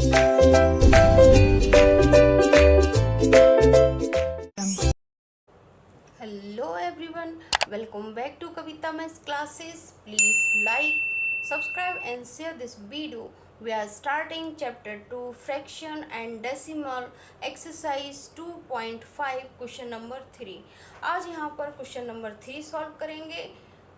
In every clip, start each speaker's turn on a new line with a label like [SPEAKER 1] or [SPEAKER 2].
[SPEAKER 1] Hello everyone, welcome back to Kavita Maths classes. Please like, subscribe and share this video. We are starting chapter 2 fraction and decimal exercise 2.5 question number 3। आज यहाँ पर question number 3 solve करेंगे।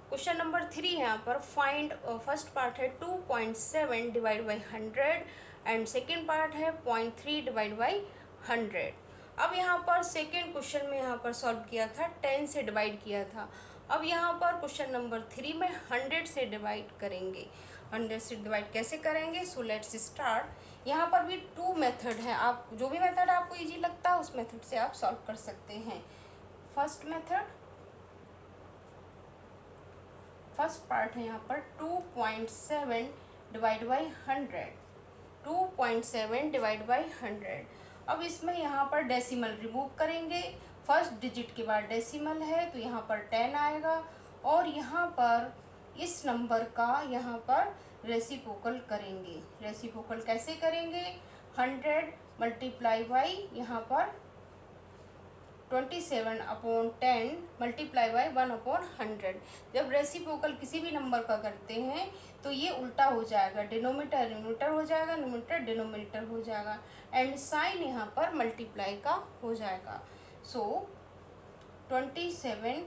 [SPEAKER 1] Question number 3 यहाँ पर find, first part है 2.7 divide by 100 and second part है 0.3 divide by 100। अब यहाँ पर सेकेंड क्वेश्चन में यहाँ पर सॉल्व किया था 10 से डिवाइड किया था। अब यहाँ पर क्वेश्चन नंबर 3 में 100 से डिवाइड करेंगे। 100 से डिवाइड कैसे करेंगे? So let's start. यहाँ पर भी 2 मेथड है, आप जो भी मेथड आपको इजी लगता है उस मेथड से आप सॉल्व कर सकते हैं। फर्स्ट मेथड, फर्स्ट पार्ट है यहाँ पर 2.7 डिवाइड बाई 100। 2.7 divide by 100। अब इसमें यहाँ पर डेसिमल रिमूव करेंगे। फर्स्ट डिजिट के बाद डेसिमल है तो यहाँ पर 10 आएगा और यहाँ पर इस नंबर का यहाँ पर रेसिप्रोकल करेंगे। रेसिप्रोकल कैसे करेंगे? 100 मल्टीप्लाई बाई यहाँ पर 27/10 मल्टीप्लाई बाई 1/100। जब रेसिप्रोकल किसी भी नंबर का करते हैं तो ये उल्टा हो जाएगा, डिनोमिनेटर न्यूमरेटर हो जाएगा, न्यूमरेटर डिनोमिनेटर हो जाएगा एंड साइन यहाँ पर मल्टीप्लाई का हो जाएगा। सो 27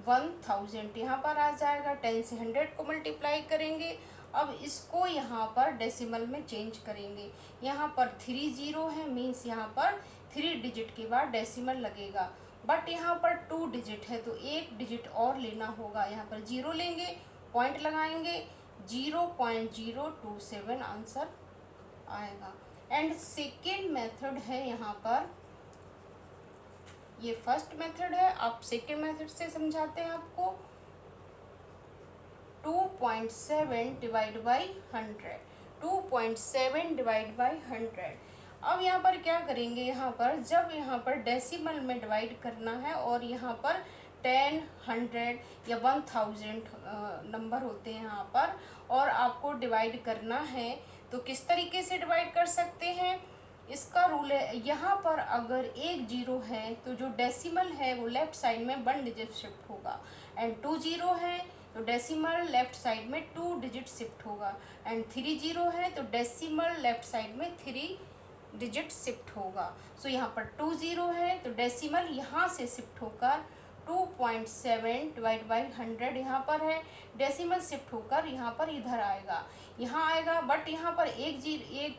[SPEAKER 1] 1000 यहाँ पर आ जाएगा। 10 से 100 को मल्टीप्लाई करेंगे। अब इसको यहाँ पर डेसिमल में चेंज करेंगे। यहाँ पर 3 0 है, मीन्स यहाँ पर 3 डिजिट के बाद डेसिमल लगेगा, बट यहाँ पर 2 डिजिट है तो एक डिजिट और लेना होगा। यहाँ पर 0 लेंगे, पॉइंट लगाएंगे, 0.027 आंसर आएगा। एंड सेकेंड मेथड है यहाँ पर, ये फर्स्ट मेथड है, आप सेकेंड मेथड से समझाते हैं आपको। 2.7 डिवाइड बाई 100। 2.7 divide by 100। अब यहाँ पर क्या करेंगे? यहाँ पर जब यहाँ पर डेसिमल में डिवाइड करना है और यहाँ पर 10, 100 या 1000 नंबर होते हैं यहाँ पर, और आपको डिवाइड करना है तो किस तरीके से डिवाइड कर सकते हैं? इसका रूल है, यहाँ पर अगर एक 0 है तो जो डेसिमल है वो लेफ्ट साइड में 1 डिजिट शिफ्ट होगा, एंड 2 0 है तो डेसिमल लेफ्ट साइड में 2 डिजिट शिफ्ट होगा, एंड 3 0 है तो डेसिमल लेफ्ट साइड में 3 डिजिट शिफ्ट होगा। सो यहाँ पर 2 0 है तो डेसिमल यहाँ से शिफ्ट होकर 2.7 डिवाइड बाई 100 यहाँ पर है, डेसिमल शिफ्ट होकर यहाँ पर इधर आएगा, यहाँ आएगा, बट यहाँ पर एक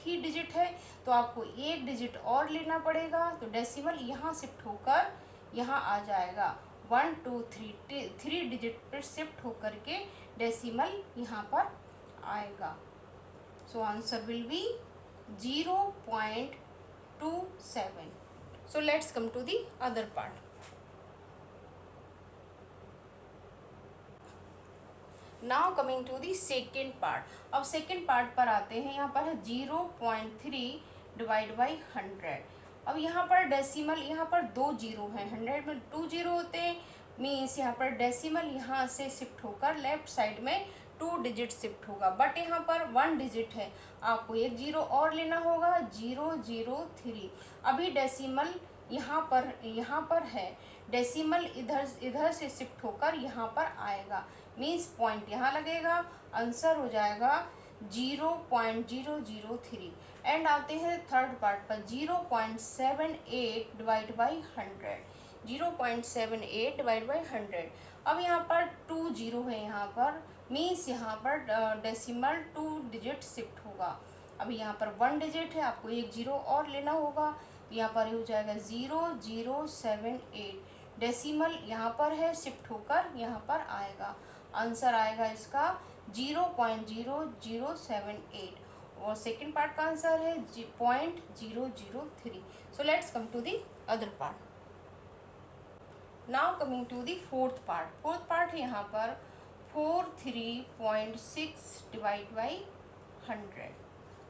[SPEAKER 1] ही डिजिट है तो आपको एक डिजिट और लेना पड़ेगा, तो डेसिमल यहाँ शिफ्ट होकर यहाँ आ जाएगा। 1 2 3 डिजिट पर शिफ्ट होकर के डेसिमल यहाँ पर आएगा। सो answer will B 0.27। So let's come to the other part. Now coming to the second part. अब second part पर आते हैं। यहाँ पर है 0.3 डिवाइड बाई 100। अब यहाँ पर डेसिमल, यहाँ पर 2 0 हैं, 100 में 2 0 होते हैं, मीन्स यहाँ पर डेसिमल यहाँ से शिफ्ट होकर लेफ्ट साइड में 2 डिजिट शिफ्ट होगा, बट यहाँ पर 1 डिजिट है, आपको एक 0 और लेना होगा, 003। अभी डेसिमल यहाँ पर है, डेसिमल इधर से शिफ्ट होकर यहाँ पर आएगा, मीन्स पॉइंट यहाँ लगेगा, आंसर हो जाएगा 0.003। एंड आते हैं थर्ड पार्ट पर 0.78 डिवाइड बाई 100। 0.78 divide by 100। अब यहाँ पर 2 0 है, यहाँ पर मीन्स यहाँ पर डेसिमल 2 डिजिट शिफ्ट होगा। अभी यहाँ पर 1 डिजिट है, आपको एक 0 और लेना होगा, यहाँ पर हो जाएगा 0078। डेसिमल यहाँ पर है, शिफ्ट होकर यहाँ पर आएगा, आंसर आएगा इसका 0.0078 और सेकेंड पार्ट का आंसर है 0.003। So let's come to the other part. Now coming to the fourth part. Fourth part है यहाँ पर 43.6 डिवाइड बाई 100।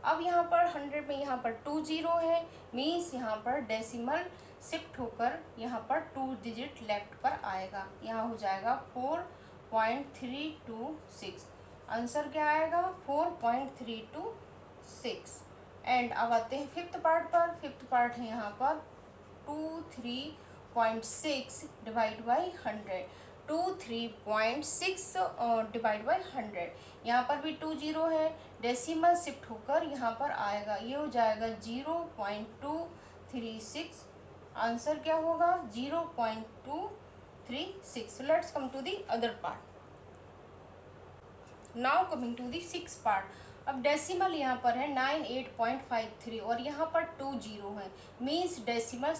[SPEAKER 1] अब यहाँ पर 100 में यहाँ पर 2 0 है, मीन्स यहाँ पर डेसिमल शिफ्ट होकर यहाँ पर 2 डिजिट लेफ्ट पर आएगा, यहाँ हो जाएगा 4.326। आंसर क्या आएगा? 4.326। एंड अब आते हैं फिफ्थ पार्ट पर। फिफ्थ पार्ट है यहाँ पर 23.6 डिवाइड बाई 100, 23.6 डिवाइड बाई 100। यहाँ पर भी 2 जीरो है, डेसिमल शिफ्ट होकर यहाँ पर आएगा, ये हो जाएगा 0.236। आंसर क्या होगा 0.236। Let's come to the other part. Now coming to the six part. अब डेसिमल यहाँ पर है 98.53 और यहाँ पर 2 जीरो है, मीन्स डेसिमल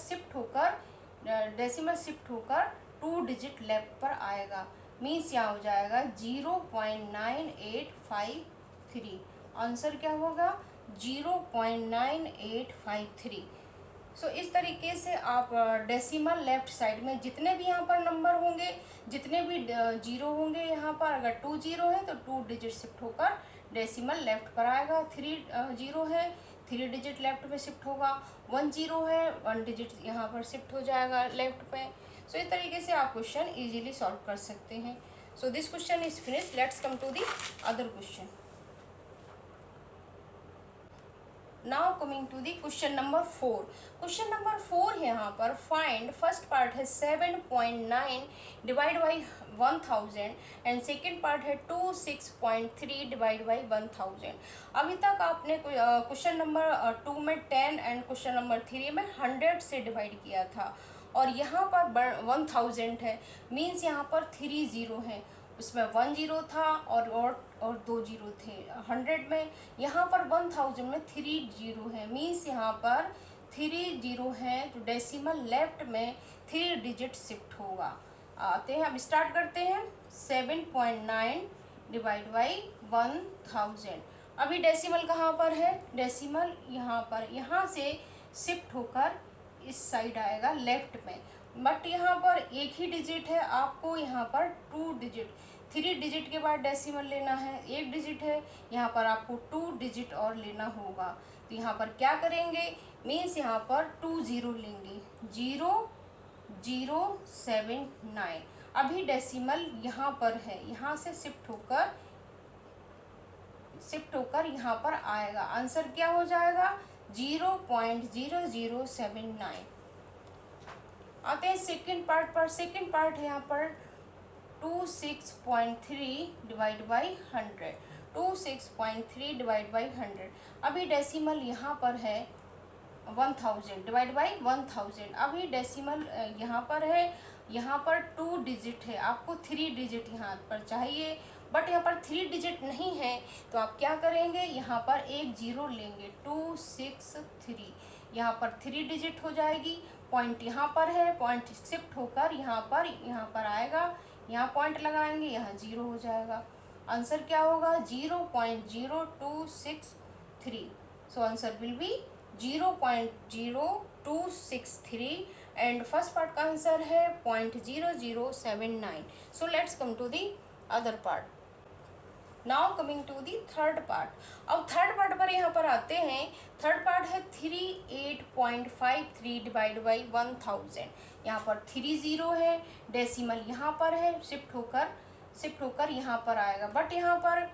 [SPEAKER 1] शिफ्ट होकर 2 डिजिट लेफ्ट पर आएगा, मीन्स यहाँ हो जाएगा 0.9853। आंसर क्या होगा 0.9853। सो इस तरीके से आप डेसिमल लेफ्ट साइड में जितने भी यहाँ पर नंबर होंगे, जितने भी जीरो होंगे यहाँ पर, अगर 2 जीरो है तो 2 डिजिट शिफ्ट होकर डेसिमल लेफ्ट पर आएगा। 3 जीरो है, 3 डिजिट लेफ्ट में शिफ्ट होगा। 1 जीरो है, 1 डिजिट यहाँ पर शिफ्ट हो जाएगा लेफ्ट पे। सो इस तरीके से आप क्वेश्चन इजीली सॉल्व कर सकते हैं। So this question is finish. Let's come to the other question. Now coming to the question number 4। Question number 4 है यहाँ पर फाइंड, फर्स्ट पार्ट है 7.9 divide by 1000 and second part है 26.3 डिवाइड बाई 1000। अभी तक आपने क्वेश्चन नंबर 2 में 10 and question number 3 में 100 से डिवाइड किया था, और यहाँ पर 1000 है, मीन्स यहाँ पर 3 जीरो है, उसमें 1 जीरो था और 2 जीरो थे 100 में। यहाँ पर 1000 में 3 जीरो है, मीन्स यहाँ पर 3 जीरो है, तो डेसिमल लेफ्ट में 3 डिजिट शिफ्ट होगा। आते हैं, अब स्टार्ट करते हैं। 7.9 डिवाइड बाई 1000। अभी डेसिमल कहाँ पर है, डेसिमल यहाँ पर, यहाँ से शिफ्ट होकर इस साइड आएगा लेफ्ट में, बट यहाँ पर एक ही डिजिट है, आपको यहाँ पर 2 डिजिट, 3 डिजिट के बाद डेसिमल लेना है, 1 डिजिट है, यहाँ पर आपको 2 डिजिट और लेना होगा। तो यहाँ पर क्या करेंगे, मीन्स यहाँ पर 2 जीरो लेंगे, 0079। अभी डेसिमल यहाँ पर है, यहाँ से शिफ्ट होकर यहाँ पर आएगा। आंसर क्या हो जाएगा 0.0079। आते हैं सेकेंड पार्ट पर। सेकेंड पार्ट है यहाँ पर 26.3 डिवाइड बाई 100, 26.3 डिवाइड बाई 100। अभी डेसिमल यहाँ पर है 1000 डिवाइड बाई 1000। अभी डेसिमल यहाँ पर है, यहाँ पर 2 डिजिट है, आपको 3 डिजिट यहाँ पर चाहिए, बट यहाँ पर 3 डिजिट नहीं है, तो आप क्या करेंगे, यहाँ पर एक जीरो लेंगे, 263, यहाँ पर 3 डिजिट हो जाएगी। पॉइंट यहाँ पर है, पॉइंट शिफ्ट होकर यहाँ पर आएगा, यहाँ पॉइंट लगाएंगे, यहाँ जीरो हो जाएगा। आंसर क्या होगा 0.0263। So answer will be 0.0263 and first part का आंसर है 0.0079। So let's come to the other part. Now coming to the third part. अब थर्ड पार्ट पर यहाँ पर आते हैं। थर्ड पार्ट है 38.53 डिवाइड बाई 1000। यहाँ पर 3 जीरो है, डेसिमल यहाँ पर है, शिफ्ट होकर यहाँ पर आएगा, बट यहाँ पर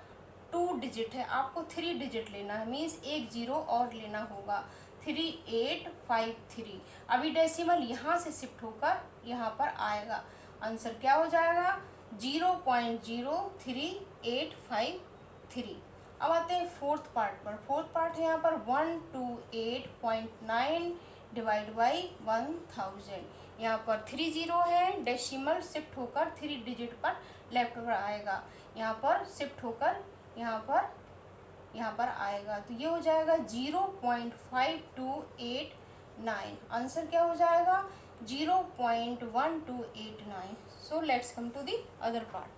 [SPEAKER 1] 2 डिजिट है, आपको 3 डिजिट लेना है, मीन्स एक जीरो और लेना होगा, 3853। अभी डेसिमल यहाँ से शिफ्ट होकर यहाँ पर आएगा। आंसर क्या हो जाएगा 0.03853। अब आते हैं फोर्थ पार्ट पर। फोर्थ पार्ट है यहाँ पर 128.9 डिवाइड बाई 1000। यहाँ पर 3 जीरो है, डेसिमल शिफ्ट होकर 3 डिजिट पर लेफ्ट पर आएगा, यहाँ पर शिफ्ट होकर यहाँ पर आएगा, तो ये हो जाएगा 0.5289। आंसर क्या हो जाएगा 0.1289। So let's come to the other part.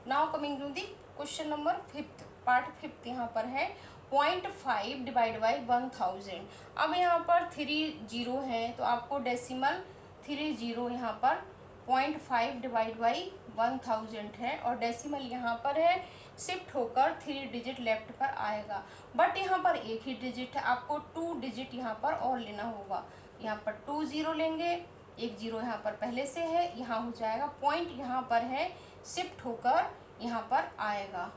[SPEAKER 1] Now coming to the question number 5th part. 5th यहाँ पर है 0.5 डिवाइड बाई 1000। अब यहाँ पर 3 जीरो है, तो आपको डेसिमल 3 जीरो यहाँ पर 0.5 डिवाइड बाई 1000 है, और डेसिमल यहाँ पर है, शिफ्ट होकर 3 डिजिट लेफ्ट पर आएगा, बट यहाँ पर एक ही डिजिट है, आपको 2 डिजिट यहाँ पर और लेना होगा। यहाँ पर 2 जीरो लेंगे, एक जीरो यहाँ पर पहले से है, यहाँ हो जाएगा, पॉइंट यहाँ पर है, शिफ्ट होकर यहाँ पर आएगा,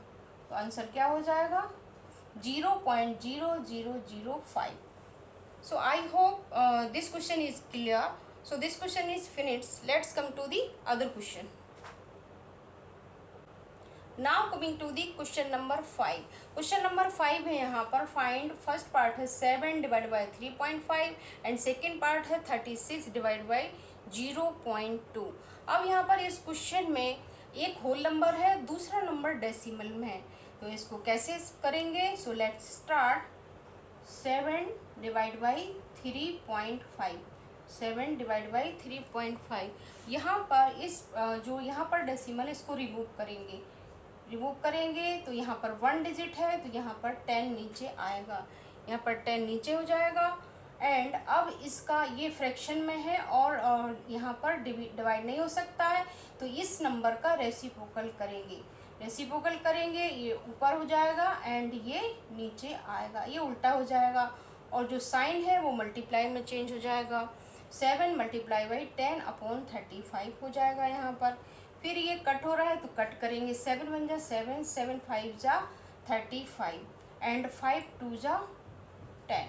[SPEAKER 1] तो आंसर क्या हो जाएगा 0.0005. So I hope this question is clear. So this question is finished. Let's come to the other question. Now coming to the question number 5. Question number 5 है यहाँ पर फाइंड. फर्स्ट पार्ट है 7 divide by 3.5 and second part है 36 divide by 0.2. अब यहाँ पर इस question में एक होल नंबर है, दूसरा नंबर डेसिमल में है, तो इसको कैसे करेंगे. So let's start. 7 divide by 3.5, 7 divide by 3.5. यहाँ पर इस जो यहाँ पर डेसिमल इसको रिमूव करेंगे तो यहाँ पर 1 डिजिट है तो यहाँ पर 10 नीचे आएगा, यहाँ पर 10 नीचे हो जाएगा. एंड अब इसका ये फ्रैक्शन में है और यहाँ पर डिवाइड नहीं हो सकता है, तो इस नंबर का रेसिप्रोकल करेंगे. ये ऊपर हो जाएगा एंड ये नीचे आएगा, ये उल्टा हो जाएगा और जो साइन है वो मल्टीप्लाई में चेंज हो जाएगा. 7 मल्टीप्लाई बाई 10 अपॉन 35 हो जाएगा यहाँ पर. फिर ये कट हो रहा है तो कट करेंगे. 7 1 जा 7, 7 5 जा 35 एंड 5 2 जा 10.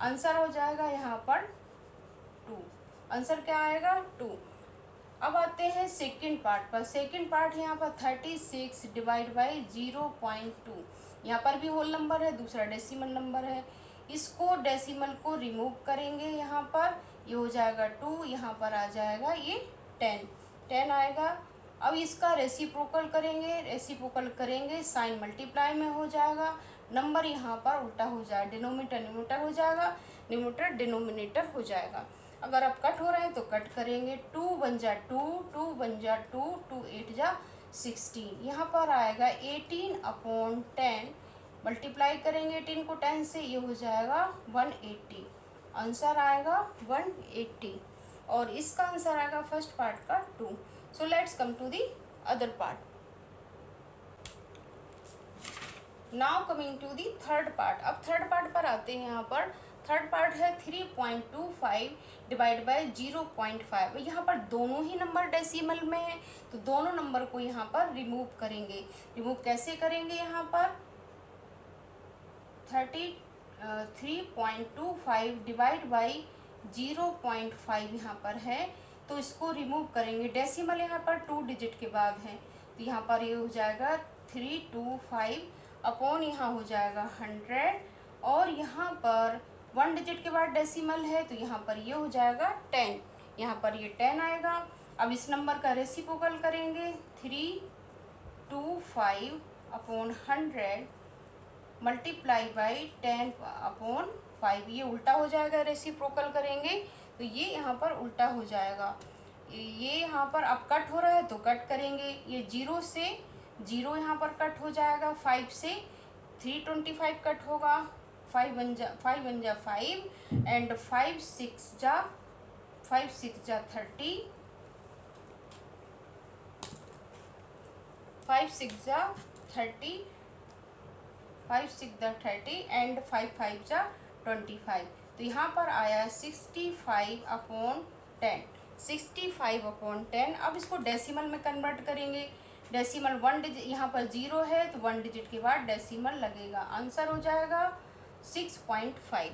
[SPEAKER 1] आंसर हो जाएगा यहाँ पर 2. आंसर क्या आएगा 2. अब आते हैं सेकंड पार्ट पर. सेकंड पार्ट यहाँ पर 36 डिवाइड बाई 0.2. यहाँ पर भी होल नंबर है, दूसरा डेसिमल नंबर है. इसको डेसिमल को रिमूव करेंगे. यहाँ पर ये हो जाएगा 2, यहाँ पर आ जाएगा ये 10 आएगा. अब इसका रेसिप्रोकल करेंगे. साइन मल्टीप्लाई में हो जाएगा, नंबर यहाँ पर उल्टा हो जाएगा, डिनोमिनेटर न्यूमरेटर हो जाएगा, न्यूमरेटर डिनोमिनेटर हो जाएगा. अगर आप कट हो रहे हैं तो कट करेंगे. 2 1 जा 2, 2 1 जा 2, 2 8 जा 16. यहाँ पर आएगा 18 अपॉन 10. मल्टीप्लाई करेंगे 18 को 10 से, ये हो जाएगा 180. आंसर आएगा 180 और इसका आंसर आएगा फर्स्ट पार्ट का 2. So let's come to the other part. Now coming to the third part. अब थर्ड पार्ट पर आते हैं. यहाँ पर थर्ड पार्ट है 3.25 डिवाइड बाई 0.5. यहाँ पर दोनों ही नंबर डेसिमल में है तो दोनों नंबर को यहाँ पर रिमूव करेंगे. रिमूव कैसे करेंगे. यहाँ पर 3.25 डिवाइड बाई 0.5 यहाँ पर है तो इसको रिमूव करेंगे. डेसिमल यहाँ पर 2 डिजिट के बाद है तो यहाँ पर ये हो जाएगा 325 अपॉन यहाँ हो जाएगा 100 और यहाँ पर 1 डिजिट के बाद डेसिमल है तो यहाँ पर ये हो जाएगा 10. यहाँ पर ये 10 आएगा. अब इस नंबर का रेसिप्रोकल करेंगे. 325 अपॉन 100 मल्टीप्लाई बाई 10 अपॉन 5. ये उल्टा हो जाएगा. रेसिप्रोकल करेंगे तो ये यहाँ पर उल्टा हो जाएगा. ये यहाँ पर अब कट हो रहा है तो कट करेंगे. ये 0 से 0 यहाँ पर कट हो जाएगा. 5 से 325 कट होगा. 5 1 जा 5 एंड 5 6 जा 30. 5 6 जा 30 एंड 5 5 जा 25. तो यहाँ पर आया 65 अपॉन 10. 65 अपॉन 10. अब इसको डेसिमल में कन्वर्ट करेंगे. डेसिमल 1 डिजिट यहाँ पर 0 है तो 1 डिजिट के बाद डेसिमल लगेगा. आंसर हो जाएगा 6.5.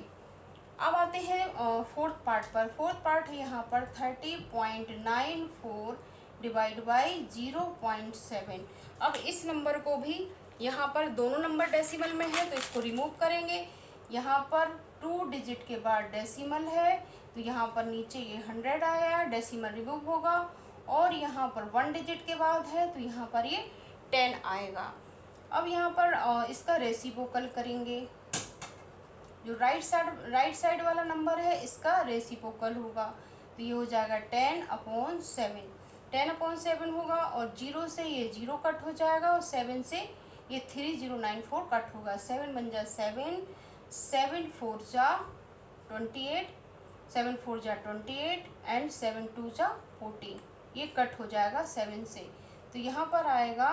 [SPEAKER 1] अब आते हैं फोर्थ पार्ट पर. फोर्थ पार्ट है यहाँ पर 30.94 डिवाइड बाई 0.7. अब इस नंबर को भी यहाँ पर दोनों नंबर डेसिमल में है तो इसको रिमूव करेंगे. यहाँ पर 2 डिजिट के बाद डेसिमल है तो यहाँ पर नीचे ये 100 आया, डेसिमल रिमूव होगा. और यहाँ पर 1 डिजिट के बाद है तो यहाँ पर ये 10 आएगा. अब यहाँ पर इसका रेसिप्रोकल करेंगे. जो राइट साइड वाला नंबर है इसका रेसिप्रोकल होगा तो ये हो जाएगा 10 अपॉन 7. 10 अपॉन 7 होगा और 0 से ये 0 कट हो जाएगा और 7 से ये 3094 कट होगा. 7 1 जा 7, 7 4 जा 28, 7 4 जा 28 एंड 7 2 जा 14. ये कट हो जाएगा 7 से तो यहाँ पर आएगा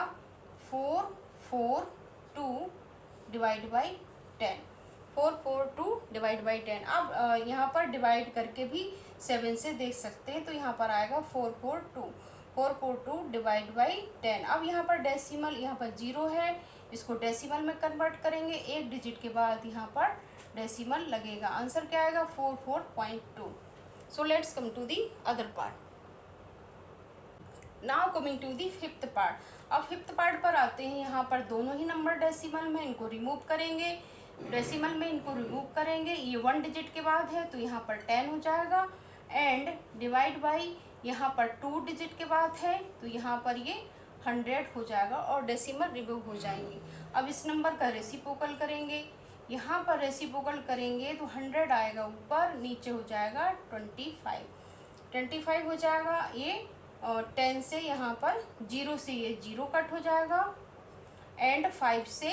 [SPEAKER 1] 442 डिवाइड बाई 10. 442 divide by 10. अब यहाँ पर डिवाइड करके भी 7 से देख सकते हैं तो यहाँ पर आएगा 442 डिवाइड बाई 10. अब यहाँ पर डेसिमल यहाँ पर 0 है, इसको डेसिमल में कन्वर्ट करेंगे, एक डिजिट के बाद यहाँ पर डेसिमल लगेगा। आंसर क्या आएगा 44.2। So let's come to the other part. Now coming to the fifth part. अब फिफ्थ पार्ट पर आते हैं। यहाँ पर दोनों ही नंबर डेसिमल में, इनको रिमूव करेंगे, डेसिमल में इनको रिमूव करेंगे। ये 1 डिजिट के बाद है तो यहाँ पर 10 हो जाएगा, एंड डिवाइड बाई यहाँ पर 2 डिजिट के बाद है तो यहाँ पर ये 100 हो जाएगा और डेसिमल रिमूव हो जाएंगे। अब इस नंबर का रेसिप्रोकल करेंगे, यहाँ पर रेसिप्रोकल करेंगे तो 100 आएगा ऊपर, नीचे हो जाएगा 25 हो जाएगा। ये और 10 से यहाँ पर 0 से ये 0 कट हो जाएगा, एंड 5 से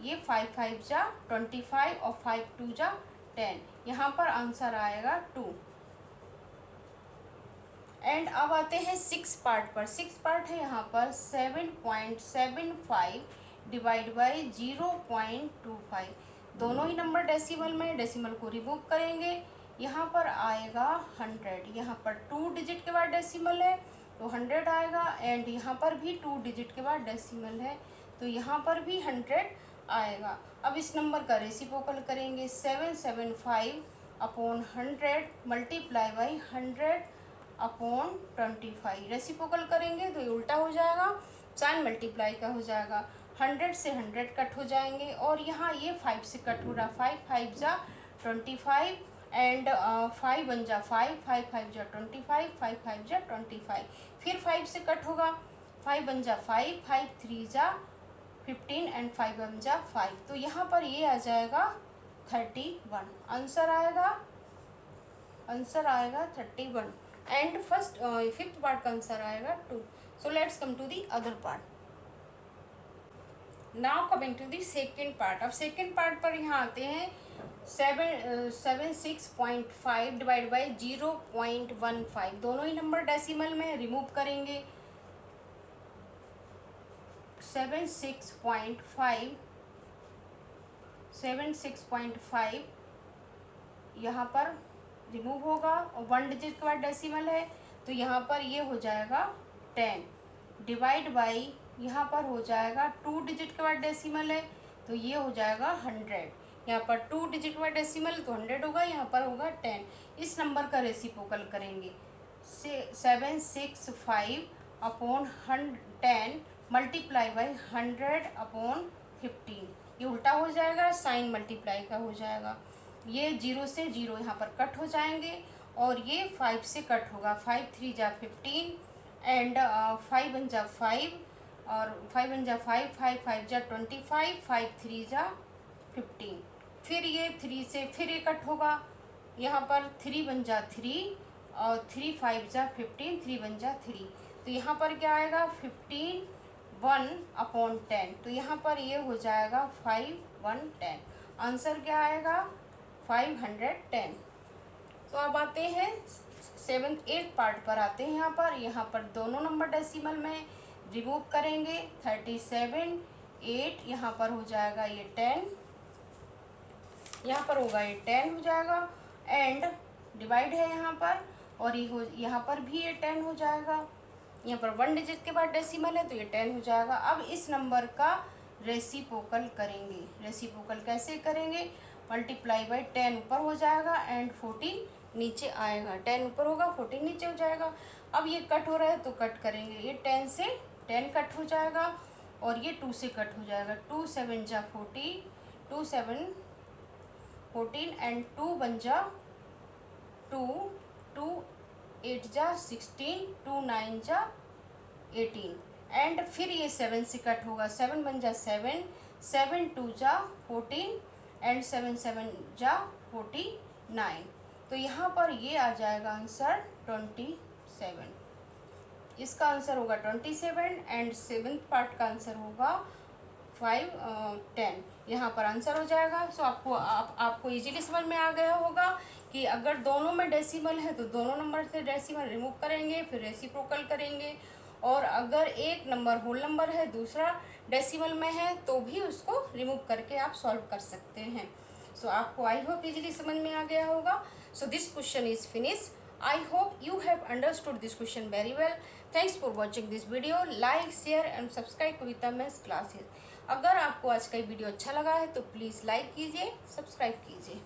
[SPEAKER 1] ये 5 5 जा 25 और 5 2 जा 10। यहाँ पर आंसर आएगा 2। एंड अब आते हैं 6 पार्ट पर। 6 पार्ट है यहाँ पर 7.75 डिवाइड बाई 0.25। दोनों ही नंबर डेसिमल में, डेसिमल को रिमूव करेंगे, यहाँ पर आएगा 100। यहाँ पर 2 डिजिट के बाद डेसिमल है तो 100 आएगा, एंड यहाँ पर भी 2 डिजिट के बाद डेसिमल है तो यहाँ पर भी 100 आएगा। अब इस नंबर का रेसिप्रोकल करेंगे, 775 upon 100 multiply by 100 upon 25। Reciprocal करेंगे तो ये उल्टा हो जाएगा, साइन मल्टीप्लाई का हो जाएगा। 100 से 100 कट हो जाएंगे, और यहाँ ये 5 से कट हो रहा, 5 5 जा 25, एंड 5 1 जा 5 5 5 जा 25 5 5 जा 25। फिर 5 से कट होगा, 5 1 जा 5 5 3 जा 15, एंड 5 1 जा 5। तो यहाँ पर ये आ जाएगा 31। आंसर आएगा 31। एंड फिफ्थ पार्ट का आंसर आएगा 2। So let's come to the other part. Now coming to the second part. अब सेकेंड पार्ट पर यहाँ आते हैं 76.5 डिवाइड बाई 0.15। दोनों ही नंबर डेसिमल में, रिमूव करेंगे। 76.5 यहाँ पर रिमूव होगा, और 1 डिजिट के बाद डेसिमल है तो यहाँ पर ये हो जाएगा 10 डिवाइड बाई यहाँ पर हो जाएगा 2 डिजिट के बाद डेसिमल है तो ये हो जाएगा 100। यहाँ पर 2 डिजिट के बाद डेसिमल तो 100 होगा, यहाँ पर होगा 10। इस नंबर का रेसिप्रोकल करेंगे, 765 अपॉन 10 मल्टीप्लाई बाई 100 अपॉन 15। ये उल्टा हो जाएगा, साइन मल्टीप्लाई का हो जाएगा। ये 0 से 0 यहाँ पर कट हो जाएंगे, और ये 5 से कट होगा, 5 3 जा 15, एंड 5 1 जा 5 और 5 1 जा 5 5 5 जा 25 5 3 जा 15। फिर ये 3 से फिर ये कट होगा, यहाँ पर 3 1 जा 3 और 3 5 जा 15 3 1 जा 3। तो यहाँ पर क्या आएगा 15 1 अपॉन 10। तो यहाँ पर ये हो जाएगा 5 1 10। आंसर क्या आएगा 510। तो अब आते हैं 8th पार्ट पर आते हैं। यहाँ पर दोनों नंबर डेसिमल में, रिमूव करेंगे। 37 8 यहाँ पर हो जाएगा ये 10, यहाँ पर होगा ये 10 हो जाएगा, एंड डिवाइड है यहाँ पर, और ये यहाँ पर भी ये 10 हो जाएगा। यहाँ पर 1 डिजिट के बाद डेसिमल है तो ये 10 हो जाएगा। अब इस नंबर का रेसिप्रोकल करेंगे। रेसिप्रोकल कैसे करेंगे, मल्टीप्लाई बाई 10 ऊपर हो जाएगा एंड 14 नीचे आएगा। 10 ऊपर होगा 14 नीचे हो जाएगा। अब ये कट हो रहा है तो कट करेंगे, ये 10 से 10 कट हो जाएगा और ये 2 से कट हो जाएगा। 2 7 जा 14, 2 7 14 एंड 2 1 जा 2, 2 8 जा 16, 2 9 जा 18 एंड फिर ये 7 से कट होगा। 7 1 जा 7, 7 2 जा 14 एंड 7 7 जा 49। तो यहाँ पर ये आ जाएगा आंसर 27। इसका आंसर होगा 27 एंड 7th पार्ट का आंसर होगा 5 10। यहाँ पर आंसर हो जाएगा। सो आपको इजीली समझ में आ गया होगा कि अगर दोनों में डेसिमल है तो दोनों नंबर से डेसिमल रिमूव करेंगे, फिर रेसिप्रोकल करेंगे, और अगर एक नंबर होल नंबर है दूसरा डेसिमल में है तो भी उसको रिमूव करके आप सॉल्व कर सकते हैं। सो आपको आई होप इजीली समझ में आ गया होगा। सो this question is finish. I hope you have understood this question very well. Thanks for watching this video. Like, share and subscribe Kavita Maths classes. अगर आपको आज का वीडियो अच्छा लगा है तो प्लीज़ लाइक कीजिए, सब्सक्राइब कीजिए।